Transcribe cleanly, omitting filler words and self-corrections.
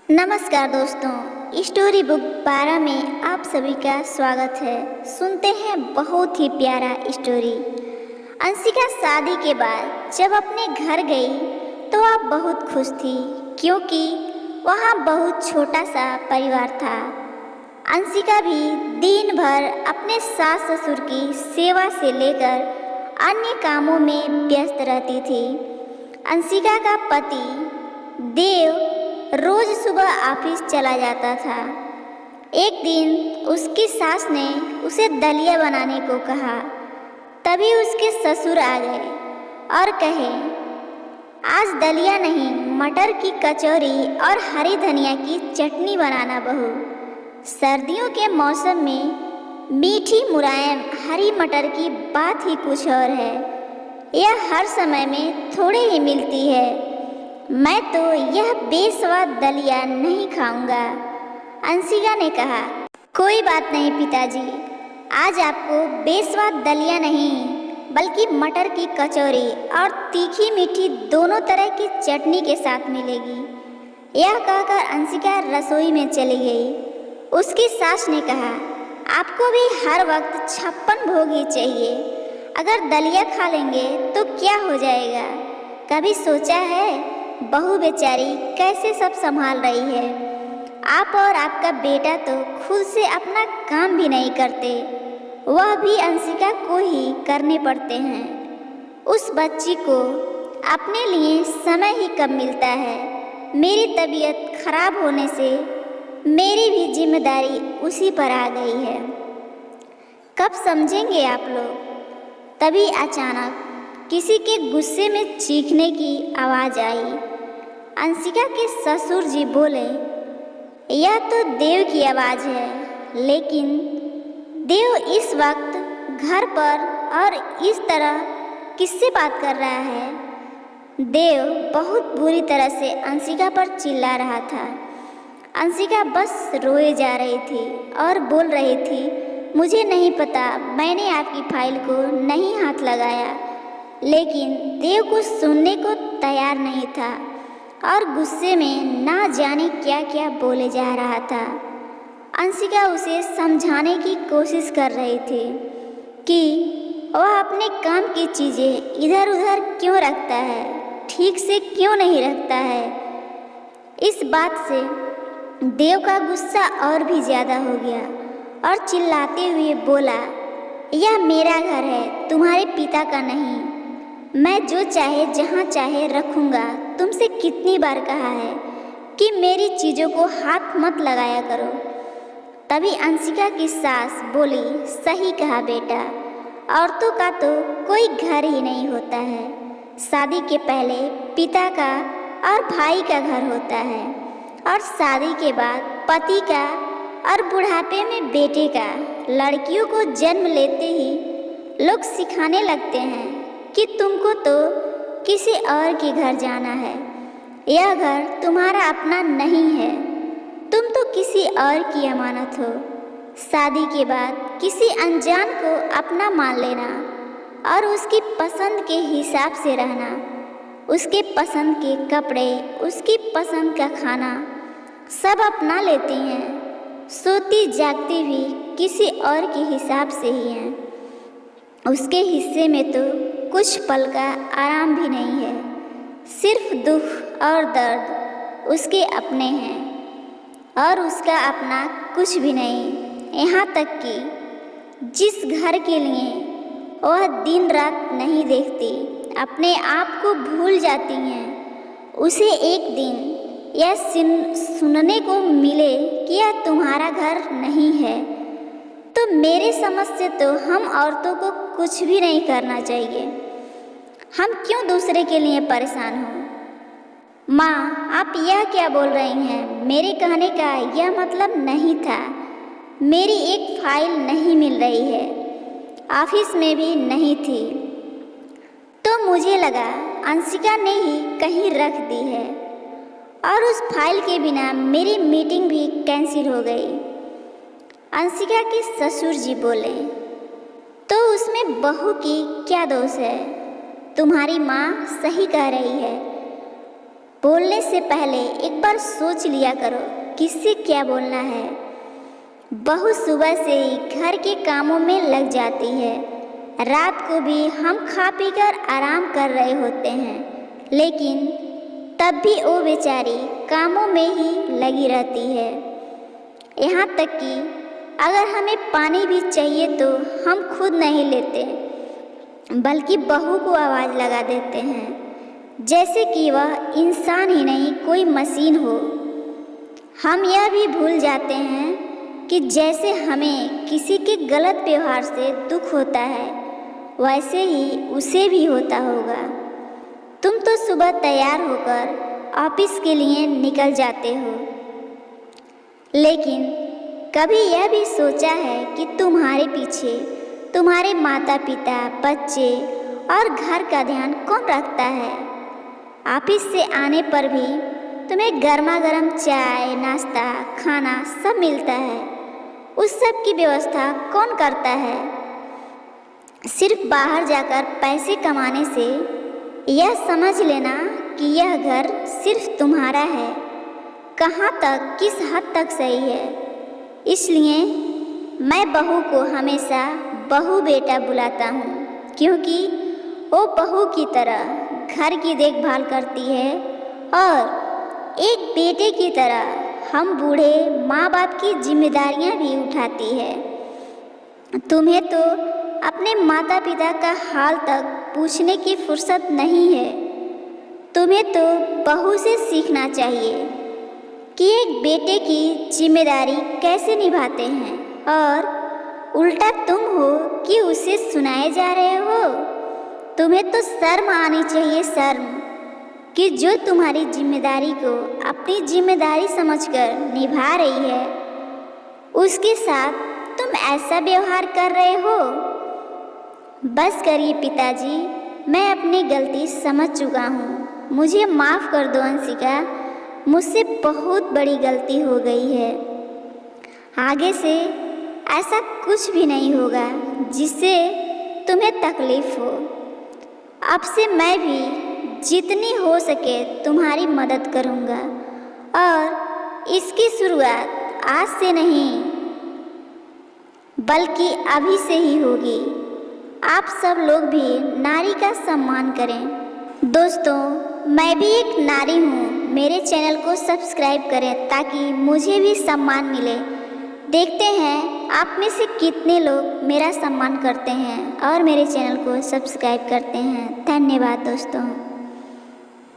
नमस्कार दोस्तों, story book 12 में आप सभी का स्वागत है। सुनते हैं बहुत ही प्यारा स्टोरी। अंशिका शादी के बाद जब अपने घर गई तो वह बहुत खुश थी क्योंकि वहाँ बहुत छोटा सा परिवार था। अंशिका भी दिन भर अपने सास ससुर की सेवा से लेकर अन्य कामों में व्यस्त रहती थी। अंशिका का पति देव रोज सुबह ऑफिस चला जाता था। एक दिन उसकी सास ने उसे दलिया बनाने को कहा। तभी उसके ससुर आ गए और कहे, आज दलिया नहीं, मटर की कचौरी और हरी धनिया की चटनी बनाना बहू। सर्दियों के मौसम में मीठी मुलायम हरी मटर की बात ही कुछ और है। यह हर समय में थोड़े ही मिलती है। मैं तो यह बेस्वाद दलिया नहीं खाऊंगा। अंशिका ने कहा, कोई बात नहीं पिताजी, आज आपको बेस्वाद दलिया नहीं बल्कि मटर की कचौरी और तीखी मीठी दोनों तरह की चटनी के साथ मिलेगी। यह कहकर अंशिका रसोई में चली गई। उसकी सास ने कहा, आपको भी हर वक्त 56 भोग ही चाहिए। अगर दलिया खा लेंगे तो क्या हो जाएगा? कभी सोचा है बहू बेचारी कैसे सब संभाल रही है? आप और आपका बेटा तो खुद से अपना काम भी नहीं करते, वह भी अंशिका को ही करने पड़ते हैं। उस बच्ची को अपने लिए समय ही कब मिलता है। मेरी तबीयत खराब होने से मेरी भी जिम्मेदारी उसी पर आ गई है। कब समझेंगे आप लोग? तभी अचानक किसी के गुस्से में चीखने की आवाज़ आई। अंशिका के ससुर जी बोले, यह तो देव की आवाज़ है, लेकिन देव इस वक्त घर पर और इस तरह किससे बात कर रहा है? देव बहुत बुरी तरह से अंशिका पर चिल्ला रहा था। अंशिका बस रोए जा रही थी और बोल रही थी, मुझे नहीं पता, मैंने आपकी फाइल को नहीं हाथ लगाया। लेकिन देव कुछ सुनने को तैयार नहीं था और गुस्से में ना जाने क्या क्या बोले जा रहा था। अंशिका उसे समझाने की कोशिश कर रही थी कि वह अपने काम की चीज़ें इधर उधर क्यों रखता है, ठीक से क्यों नहीं रखता है। इस बात से देव का गुस्सा और भी ज़्यादा हो गया और चिल्लाते हुए बोला, यह मेरा घर है, तुम्हारे पिता का नहीं। मैं जो चाहे जहाँ चाहे रखूँगा। तुमसे कितनी बार कहा है कि मेरी चीज़ों को हाथ मत लगाया करो। तभी अंशिका की सास बोली, सही कहा बेटा, औरतों का तो कोई घर ही नहीं होता है। शादी के पहले पिता का और भाई का घर होता है और शादी के बाद पति का और बुढ़ापे में बेटे का। लड़कियों को जन्म लेते ही लोग सिखाने लगते हैं कि तुमको तो किसी और के घर जाना है। यह घर तुम्हारा अपना नहीं है, तुम तो किसी और की अमानत हो। शादी के बाद किसी अनजान को अपना मान लेना और उसकी पसंद के हिसाब से रहना, उसके पसंद के कपड़े, उसकी पसंद का खाना सब अपना लेती हैं। सोती जागती भी किसी और के हिसाब से ही हैं। उसके हिस्से में तो कुछ पल का आराम भी नहीं है। सिर्फ दुख और दर्द उसके अपने हैं और उसका अपना कुछ भी नहीं। यहाँ तक कि जिस घर के लिए वह दिन रात नहीं देखती, अपने आप को भूल जाती हैं, उसे एक दिन यह सुनने को मिले कि यह तुम्हारा घर नहीं है, तो मेरे समझ से तो हम औरतों को कुछ भी नहीं करना चाहिए। हम क्यों दूसरे के लिए परेशान हों? माँ, आप यह क्या बोल रही हैं? मेरे कहने का यह मतलब नहीं था। मेरी एक फाइल नहीं मिल रही है, ऑफिस में भी नहीं थी, तो मुझे लगा अंशिका ने ही कहीं रख दी है और उस फाइल के बिना मेरी मीटिंग भी कैंसिल हो गई। अंशिका के ससुर जी बोले, तो उसमें बहू की क्या दोष है? तुम्हारी माँ सही कह रही है। बोलने से पहले एक बार सोच लिया करो किससे क्या बोलना है। बहू सुबह से ही घर के कामों में लग जाती है। रात को भी हम खा पी कर आराम कर रहे होते हैं, लेकिन तब भी वो बेचारी कामों में ही लगी रहती है। यहाँ तक कि अगर हमें पानी भी चाहिए तो हम खुद नहीं लेते, बल्कि बहू को आवाज़ लगा देते हैं, जैसे कि वह इंसान ही नहीं कोई मशीन हो। हम यह भी भूल जाते हैं कि जैसे हमें किसी के गलत व्यवहार से दुख होता है, वैसे ही उसे भी होता होगा। तुम तो सुबह तैयार होकर ऑफिस के लिए निकल जाते हो, लेकिन कभी यह भी सोचा है कि तुम्हारे पीछे तुम्हारे माता पिता, बच्चे और घर का ध्यान कौन रखता है? ऑफिस से आने पर भी तुम्हें गर्मा गर्म चाय, नाश्ता, खाना सब मिलता है। उस सब की व्यवस्था कौन करता है? सिर्फ बाहर जाकर पैसे कमाने से यह समझ लेना कि यह घर सिर्फ तुम्हारा है, कहाँ तक, किस हद तक सही है। इसलिए मैं बहू को हमेशा बहू बेटा बुलाता हूँ, क्योंकि वो बहू की तरह घर की देखभाल करती है और एक बेटे की तरह हम बूढ़े माँ बाप की जिम्मेदारियाँ भी उठाती है। तुम्हें तो अपने माता पिता का हाल तक पूछने की फुर्सत नहीं है। तुम्हें तो बहू से सीखना चाहिए कि एक बेटे की जिम्मेदारी कैसे निभाते हैं, और उल्टा तुम हो कि उसे सुनाए जा रहे हो। तुम्हें तो शर्म आनी चाहिए, शर्म, कि जो तुम्हारी जिम्मेदारी को अपनी जिम्मेदारी समझकर निभा रही है, उसके साथ तुम ऐसा व्यवहार कर रहे हो। बस करिए पिताजी, मैं अपनी गलती समझ चुका हूँ, मुझे माफ़ कर दो अंशिका, मुझसे बहुत बड़ी गलती हो गई है। आगे से ऐसा कुछ भी नहीं होगा जिससे तुम्हें तकलीफ़ हो। अब से मैं भी जितनी हो सके तुम्हारी मदद करूँगा, और इसकी शुरुआत आज से नहीं बल्कि अभी से ही होगी। आप सब लोग भी नारी का सम्मान करें। दोस्तों, मैं भी एक नारी हूँ, मेरे चैनल को सब्सक्राइब करें ताकि मुझे भी सम्मान मिले। देखते हैं आप में से कितने लोग मेरा सम्मान करते हैं और मेरे चैनल को सब्सक्राइब करते हैं। धन्यवाद दोस्तों।